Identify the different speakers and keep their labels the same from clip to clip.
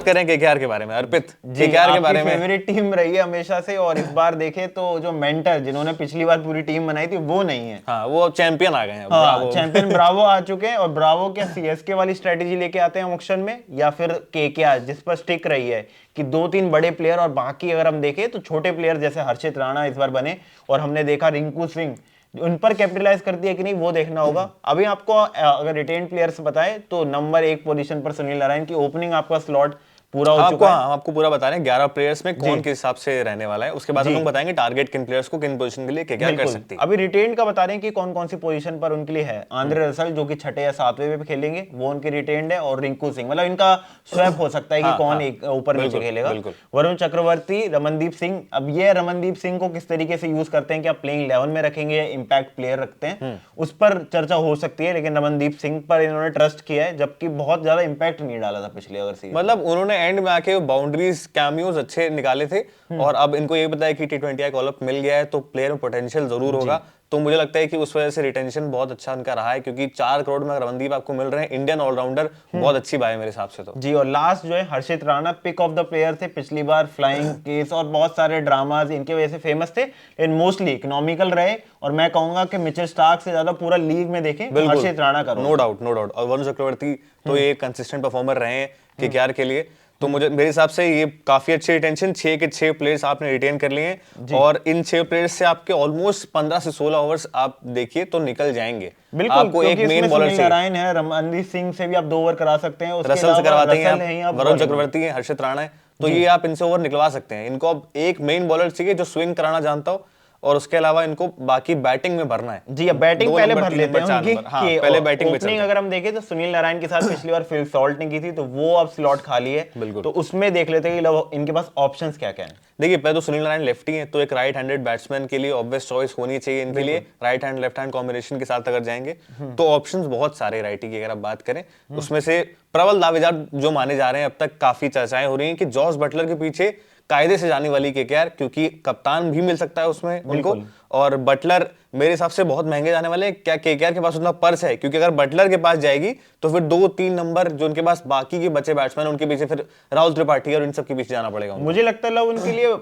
Speaker 1: कर रहे हैं केकेआर के बारे में। अर्पित, केकेआर के बारे में
Speaker 2: फेवरेट टीम रही है हमेशा से, और इस बार देखे तो जो मेंटर जिन्होंने पिछली बार पूरी टीम बनाई थी वो नहीं है।
Speaker 1: हाँ, वो चैंपियन आ गए हैं।
Speaker 2: हाँ, चैंपियन ब्रावो आ चुके हैं। और ब्रावो क्या सीएसके वाली स्ट्रेटेजी लेके आते हैं ऑक्शन में, या फिर केकेआर जिस पर स्टिक रही है कि 2-3 बड़े प्लेयर और बाकी अगर हम देखें तो छोटे प्लेयर जैसे हर्षित राणा इस बार बने, और हमने देखा रिंकू सिंह उन पर कैपिटलाइज करती है कि नहीं वो देखना होगा। अभी आपको अगर रिटेन प्लेयर्स बताए तो नंबर 1 पोजीशन पर सुनील नारायण की ओपनिंग आपका स्लॉट पूरा हो चुका है।
Speaker 1: हम आपको पूरा बता रहे हैं 11 प्लेयर्स में कौन किस हिसाब से रहने वाला है। उसके बाद हम लोग बताएंगे टारगेट किन प्लेयर्स को किन पोजीशन के लिए क्या कर सकती है।
Speaker 2: अभी रिटेन का बता रहे हैं कि कौन कौन सी पोजीशन पर उनके लिए है। आंद्रे रसल जो कि 6 या 7वें पे खेलेंगे, वो उनके रिटेन्ड है। और रिंकू सिंह, मतलब इनका स्वैप हो सकता है कि कौन एक ऊपर नीचे खेलेगा। वरुण चक्रवर्ती, रमनदीप सिंह। अब ये रमनदीप सिंह को किस तरीके से यूज करते हैं, क्या प्लेइंग 11 में रखेंगे, इंपैक्ट प्लेयर रखते हैं, उस पर चर्चा हो सकती है। लेकिन रमनदीप सिंह पर इन्होंने ट्रस्ट किया है, जबकि बहुत ज्यादा इंपैक्ट नहीं डाला था पिछले ओवर सीरीज।
Speaker 1: मतलब उन्होंने एंड में आके बाउंड्रीज कैमियोज अच्छे निकाले थे, और अब इनको ये पता है कि T20 कॉल अप मिल गया है तो प्लेयर में पोटेंशियल जरूर होगा। तो मुझे लगता है कि उस वजह से रिटेंशन बहुत अच्छा उनका रहा है, क्योंकि 4 करोड़ में रमनदीप आपको मिल रहे हैं, इंडियन ऑलराउंडर, बहुत अच्छी बात है मेरे हिसाब से तो
Speaker 2: जी। और लास्ट जो है Harshit Rana, pick of the player थे पिछली बार। फ्लाइंग केस और बहुत सारे ड्रामाज इनके वजह से फेमस थे, लेकिन मोस्टली इकोनॉमिकल रहे। और मैं कहूंगा कि मिचेल स्टार्क से ज्यादा पूरा लीग में देखें हर्षित राणा का,
Speaker 1: नो डाउट। और वरुण चक्रवर्ती तो ये कंसिस्टेंट परफॉर्मर रहे हैं केकेआर के लिए। तो मेरे हिसाब से ये काफी अच्छी रिटेंशन, 6 के 6 प्लेयर्स आपने रिटेन कर लिए हैं, और इन 6 प्लेयर्स से आपके ऑलमोस्ट 15 से 16 ओवर्स आप देखिए तो निकल जाएंगे।
Speaker 2: बिल्कुल, आपको एक मेन बॉलर से नारायण है, रमनदीप सिंह से भी आप 2 ओवर करा सकते हैं,
Speaker 1: रसल से करवाते हैं, वरुण चक्रवर्ती है, हर्षित राणा है, तो ये आप इनसे ओवर निकलवा सकते हैं। इनको अब एक मेन बॉलर चाहिए जो स्विंग कराना जानता हो, और उसके अलावा इनको बाकी बैटिंग में भरना है।
Speaker 2: जी, अब बैटिंग पहले भर लेते हैं उनकी।
Speaker 1: पहले बैटिंग में
Speaker 2: ओपनिंग अगर हम देखें तो सुनील नारायण के साथ पिछली बार फिल सॉल्ट ने की थी, तो वो अब स्लॉट खाली है। तो उसमें देख लेते हैं कि इनके पास ऑप्शंस क्या क्या हैं।
Speaker 1: देखिए, पहले तो सुनील नारायण लेफ्टी हैं, तो एक राइट हैंडेड बैट्समैन के लिए ऑब्वियस चॉइस होनी चाहिए इनके लिए। Right hand left hand combination के साथ अगर जाएंगे तो ऑप्शंस बहुत सारे राइटी की अगर आप बात करें, उसमें से प्रबल दावेदार जो माने जा रहे हैं, अब तक काफी चर्चाएं हो रही हैं कि जॉस बटलर के पीछे कायदे से जाने वाली केकेआर, क्योंकि कप्तान भी मिल सकता है उसमें उनको, और बटलर मेरे हिसाब से बहुत महंगे जाने वाले हैं। क्या केकेआर के पास उतना पर्स है? क्योंकि अगर बटलर के पास जाएगी तो फिर 2-3 नंबर जो उनके पास बाकी के बचे बैट्समैन, उनके पीछे फिर राहुल त्रिपाठी और इन सब के पीछे जाना पड़ेगा।
Speaker 2: मुझे लगता है उनके लिए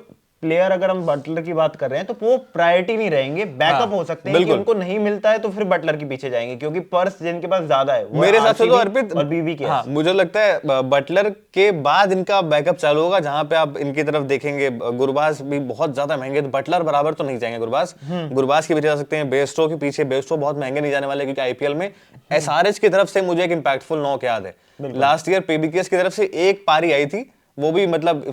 Speaker 2: प्लेयर, अगर हम बटलर की बात कर रहे हैं तो वो प्रायोरिटी नहीं रहेंगे, बैकअप हो सकते हैं कि उनको नहीं मिलता है तो फिर बटलर के पीछे जाएंगे, क्योंकि पर्स जिनके पास ज्यादा है
Speaker 1: मेरे हिसाब से तो अर्पित
Speaker 2: और बीबी के।
Speaker 1: मुझे लगता है बटलर के बाद इनका बैकअप चालू होगा, जहां पे आप इनकी तरफ देखेंगे गुरबाज भी बहुत ज्यादा महंगे, तो बटलर बराबर तो नहीं जाएंगे गुरबाज के पीछे जा सकते हैं, बेस्टो के पीछे, बेस्टो बहुत महंगे नहीं जाने वाले, क्योंकि आईपीएल में एसआरएच की तरफ से मुझे एक इंपैक्टफुल नॉक याद है, लास्ट ईयर पीबीकेएस की तरफ से एक पारी आई थी, वो भी मतलब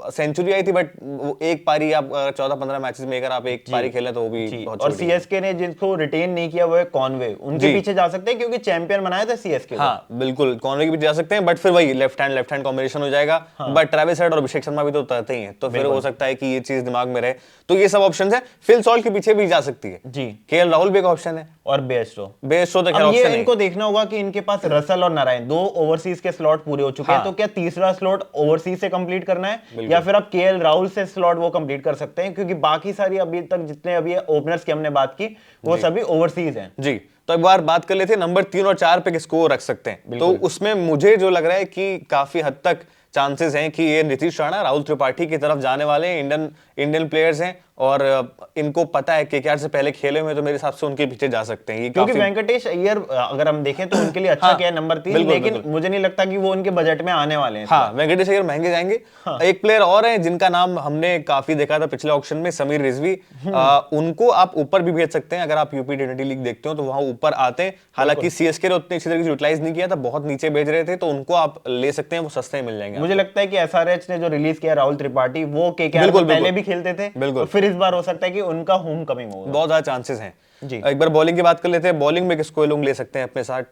Speaker 1: सेंचुरी आई थी, बट एक पारी आप 14-15 मैचेस में अगर आप एक पारी खेलें तो वो भी बहुत।
Speaker 2: और सीएसके ने जिसको रिटेन नहीं किया वो है कॉनवे, उनके पीछे जा सकते हैं क्योंकि चैंपियन बनाया था सीएसके।
Speaker 1: हाँ बिल्कुल, कॉनवे के पीछे जा सकते हैं, बट फिर वही लेफ्ट हैंड कॉम्बिनेशन हो जाएगा। बट ट्रेविस हेड और अभिषेक शर्मा भी तो उतरते ही हैं, तो फिर हो सकता है कि ये चीज दिमाग में रहे। तो ये सब ऑप्शन है। फिल सॉल्ट के पीछे भी जा सकती है
Speaker 2: जी,
Speaker 1: केएल राहुल भी एक ऑप्शन है,
Speaker 2: और बेस्टो
Speaker 1: तो
Speaker 2: अब ये इनको देखना होगा कि इनके पास रसल और नारायण 2 ओवरसीज के स्लॉट पूरे हो चुके हैं, तो क्या तीसरा स्लॉट ओवरसीज से कंप्लीट करना है, या फिर आप केएल राहुल से स्लॉट वो कंप्लीट कर सकते हैं, क्योंकि बाकी सारी अभी तक जितने अभी ओपनर्स की हमने बात की वो सभी ओवरसीज हैं।
Speaker 1: जी, तो एक बार बात कर लेते हैं नंबर 3 और 4 पे किसको रख सकते हैं। तो उसमें मुझे जो लग रहा है कि काफी हद तक चांसेस हैं कि ये नीतीश राणा, राहुल त्रिपाठी की तरफ जाने वाले हैं, इंडियन प्लेयर्स हैं, और इनको पता है केकेआर से पहले खेले हुए, तो मेरे हिसाब से उनके पीछे जा सकते हैं।
Speaker 2: क्योंकि वेंकटेश अय्यर अगर हम देखें तो उनके लिए अच्छा क्या है नंबर 3, लेकिन मुझे नहीं लगता कि वो उनके बजट में आने वाले हैं।
Speaker 1: हाँ, वेंकटेश अय्यर महंगे जाएंगे। एक प्लेयर और है जिनका नाम हमने काफी देखा था पिछले ऑक्शन में, समीर रिजवी। उनको आप ऊपर भी भेज सकते हैं, अगर आप यूपी T20 लीग देखते हो तो वहां ऊपर आते हैं। हालांकि सीएसके ने उतनी अच्छी तरीके से यूटिलाइज नहीं किया था, बहुत नीचे भेज रहे थे, तो उनको आप ले सकते हैं, वो सस्ते मिल जाएंगे।
Speaker 2: मुझे लगता है कि एसआरएच ने जो रिलीज किया राहुल त्रिपाठी, वो केकेआर में पहले भी खेलते थे, तो फिर इस बार हो सकता है कि उनका होम कमिंग होगा,
Speaker 1: बहुत ज्यादा चांसेस हैं जी। एक बार बॉलिंग की बात कर लेते हैं। बॉलिंग में किसको लोग ले सकते हैं अपने साथ,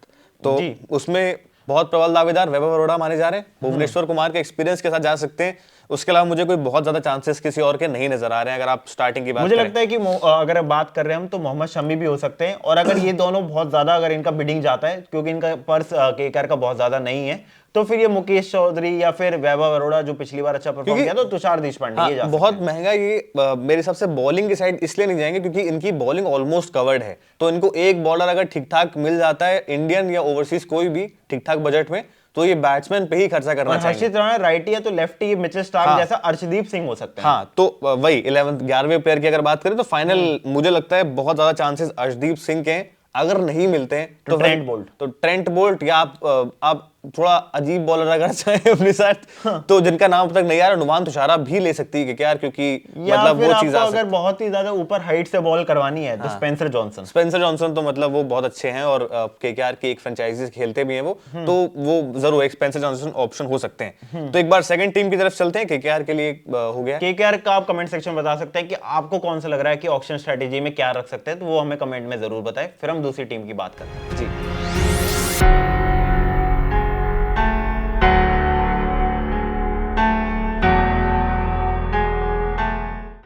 Speaker 1: तो उसमें बहुत प्रबल दावेदार वैभव अरोड़ा माने जा रहे हैं, भुवनेश्वर कुमार के एक्सपीरियंस के साथ जा सकते हैं। उसके अलावा मुझे कोई बहुत ज्यादा चांसेस किसी और के नहीं नजर आ रहे हैं। अगर आप स्टार्टिंग की बात
Speaker 2: मुझे लगता है कि अगर बात कर रहे हैं हम तो मोहम्मद शमी भी हो सकते हैं, और अगर ये दोनों बहुत ज्यादा अगर इनका बिडिंग जाता है, क्योंकि इनका पर्स केकेआर का बहुत ज्यादा नहीं है, तो फिर ये मुकेश चौधरी या फिर वैभव अरोड़ा जो पिछली बार अच्छा परफॉर्म किया, तो तुषार देशपांडे ये जा सकते हैं।
Speaker 1: बहुत महंगा ये मेरे हिसाब से बॉलिंग की साइड इसलिए नहीं जाएंगे क्योंकि इनकी बॉलिंग ऑलमोस्ट कवर्ड है, तो इनको एक बॉलर अगर ठीक ठाक मिल जाता है, इंडियन या ओवरसीज कोई भी ठीक ठाक बजट में, तो ये बैट्समैन पे ही खर्चा करना
Speaker 2: और
Speaker 1: चाहिए।
Speaker 2: हर्षित राणा राइटी है तो लेफ्टी मिचेल स्टार्क जैसा अर्शदीप सिंह हो सकते हैं।
Speaker 1: हाँ, तो वही 11वें प्लेयर की अगर बात करें तो फाइनल मुझे लगता है बहुत ज्यादा चांसेस अर्शदीप सिंह के हैं। अगर नहीं मिलते हैं
Speaker 2: तो
Speaker 1: ट्रेंट बोल्ट या आप थोड़ा अजीब बॉलर अगर चाहें अपने साथ तो जिनका नाम अब तक नहीं आ रहा, नुमान तुषारा भी ले सकती है केकेआर, क्योंकि
Speaker 2: या
Speaker 1: मतलब
Speaker 2: फिर
Speaker 1: वो चीज
Speaker 2: आपको अगर बहुत ही ज्यादा ऊपर हाइट से बॉल करवानी है तो स्पेंसर जॉनसन
Speaker 1: तो मतलब वो बहुत अच्छे हैं और केकेआर की एक फ्रेंचाइजी खेलते भी हैं वो, तो वो जरूर एक स्पेंसर जॉनसन ऑप्शन हो सकते हैं। तो एक बार सेकंड टीम की तरफ चलते हैं, केकेआर के लिए हो गया।
Speaker 2: केकेआर का आप कमेंट सेक्शन में बता सकते हैं कि आपको कौन सा लग रहा है कि ऑक्शन स्ट्रेटेजी में क्या रख सकते हैं, तो वो हमें कमेंट में जरूर बताएं, फिर हम दूसरी टीम की बात करते हैं।
Speaker 1: जी।